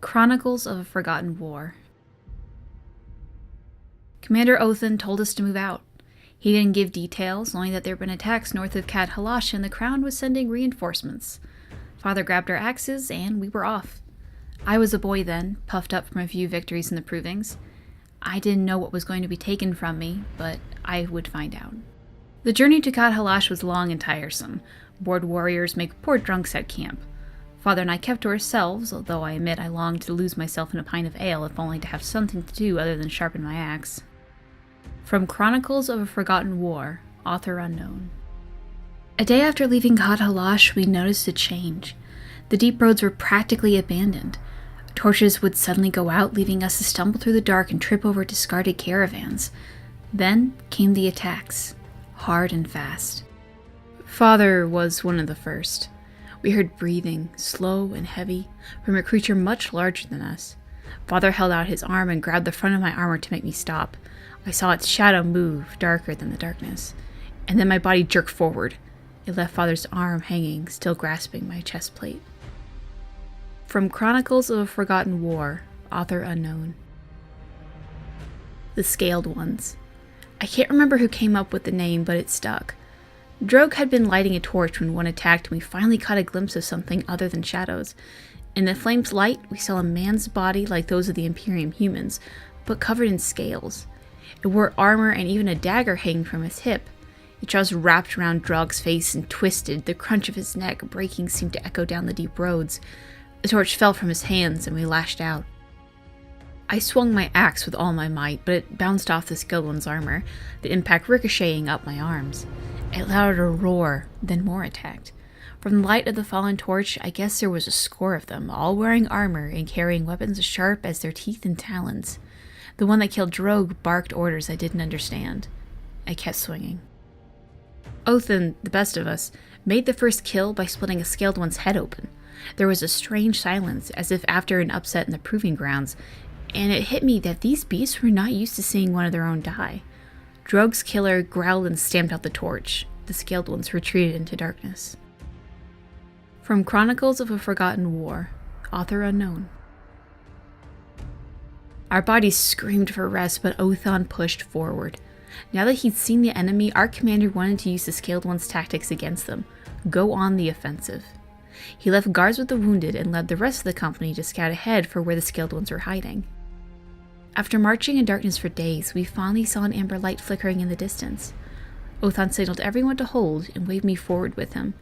Chronicles of a Forgotten War. Commander Othan told us to move out. He didn't give details, only that there had been attacks north of Kad Halash and the Crown was sending reinforcements. Father grabbed our axes, and we were off. I was a boy then, puffed up from a few victories in the provings. I didn't know what was going to be taken from me, but I would find out. The journey to Kad Halash was long and tiresome. Bored warriors make poor drunks at camp. Father and I kept to ourselves, although I admit I longed to lose myself in a pint of ale if only to have something to do other than sharpen my axe. From Chronicles of a Forgotten War, author unknown. A day after leaving Kad Halash, we noticed a change. The deep roads were practically abandoned. Torches would suddenly go out, leaving us to stumble through the dark and trip over discarded caravans. Then came the attacks, hard and fast. Father was one of the first. We heard breathing, slow and heavy, from a creature much larger than us. Father held out his arm and grabbed the front of my armor to make me stop. I saw its shadow move, darker than the darkness. And then my body jerked forward. It left Father's arm hanging, still grasping my chest plate. From Chronicles of a Forgotten War, author unknown. The Scaled Ones. I can't remember who came up with the name, but it stuck. Drogue had been lighting a torch when one attacked, and we finally caught a glimpse of something other than shadows. In the flame's light, we saw a man's body like those of the Imperium humans, but covered in scales. It wore armor and even a dagger hanging from his hip. Its jaws wrapped around Drogue's face and twisted, the crunch of his neck breaking seemed to echo down the deep roads. The torch fell from his hands, and we lashed out. I swung my axe with all my might, but it bounced off the Scaled One's armor, the impact ricocheting up my arms. It let out a roar, then more attacked. From the light of the fallen torch, I guess there was a score of them, all wearing armor and carrying weapons as sharp as their teeth and talons. The one that killed Drogue barked orders I didn't understand. I kept swinging. Othan, the best of us, made the first kill by splitting a Scaled One's head open. There was a strange silence, as if after an upset in the proving grounds, and it hit me that these beasts were not used to seeing one of their own die. Drogue's killer growled and stamped out the torch. The Scaled Ones retreated into darkness. From Chronicles of a Forgotten War, author unknown. Our bodies screamed for rest, but Othan pushed forward. Now that he'd seen the enemy, our commander wanted to use the Scaled Ones' tactics against them. Go on the offensive. He left guards with the wounded and led the rest of the company to scout ahead for where the Scaled Ones were hiding. After marching in darkness for days, we finally saw an amber light flickering in the distance. Othan signaled everyone to hold and waved me forward with him.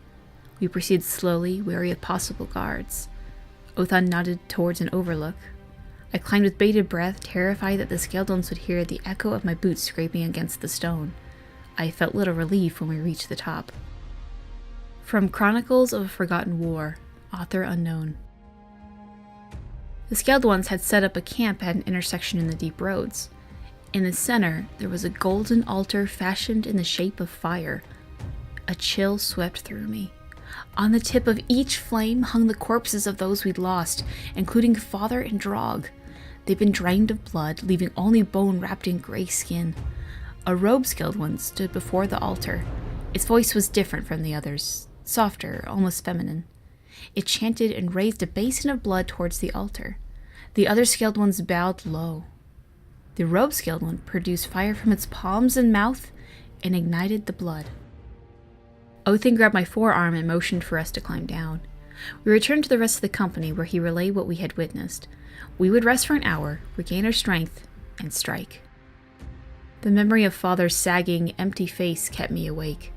We proceeded slowly, wary of possible guards. Othan nodded towards an overlook. I climbed with bated breath, terrified that the Scaled Ones would hear the echo of my boots scraping against the stone. I felt little relief when we reached the top. From Chronicles of a Forgotten War, author unknown. The Scaled Ones had set up a camp at an intersection in the deep roads. In the center, there was a golden altar fashioned in the shape of fire. A chill swept through me. On the tip of each flame hung the corpses of those we'd lost, including Father and Drogue. They'd been drained of blood, leaving only bone wrapped in gray skin. A robed Scaled One stood before the altar. Its voice was different from the others, softer, almost feminine. It chanted and raised a basin of blood towards the altar. The other Scaled Ones bowed low. The robed Scaled One produced fire from its palms and mouth and ignited the blood. Othan grabbed my forearm and motioned for us to climb down. We returned to the rest of the company, where he relayed what we had witnessed. We would rest for an hour, regain our strength, and strike. The memory of Father's sagging, empty face kept me awake.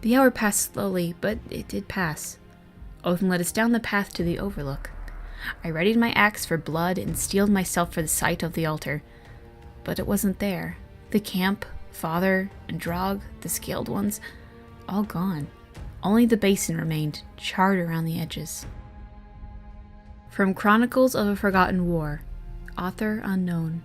The hour passed slowly, but it did pass. Othan led us down the path to the overlook. I readied my axe for blood and steeled myself for the sight of the altar. But it wasn't there. The camp, Father, and Drogue, the Scaled Ones, all gone. Only the basin remained, charred around the edges. From Chronicles of a Forgotten War, author unknown.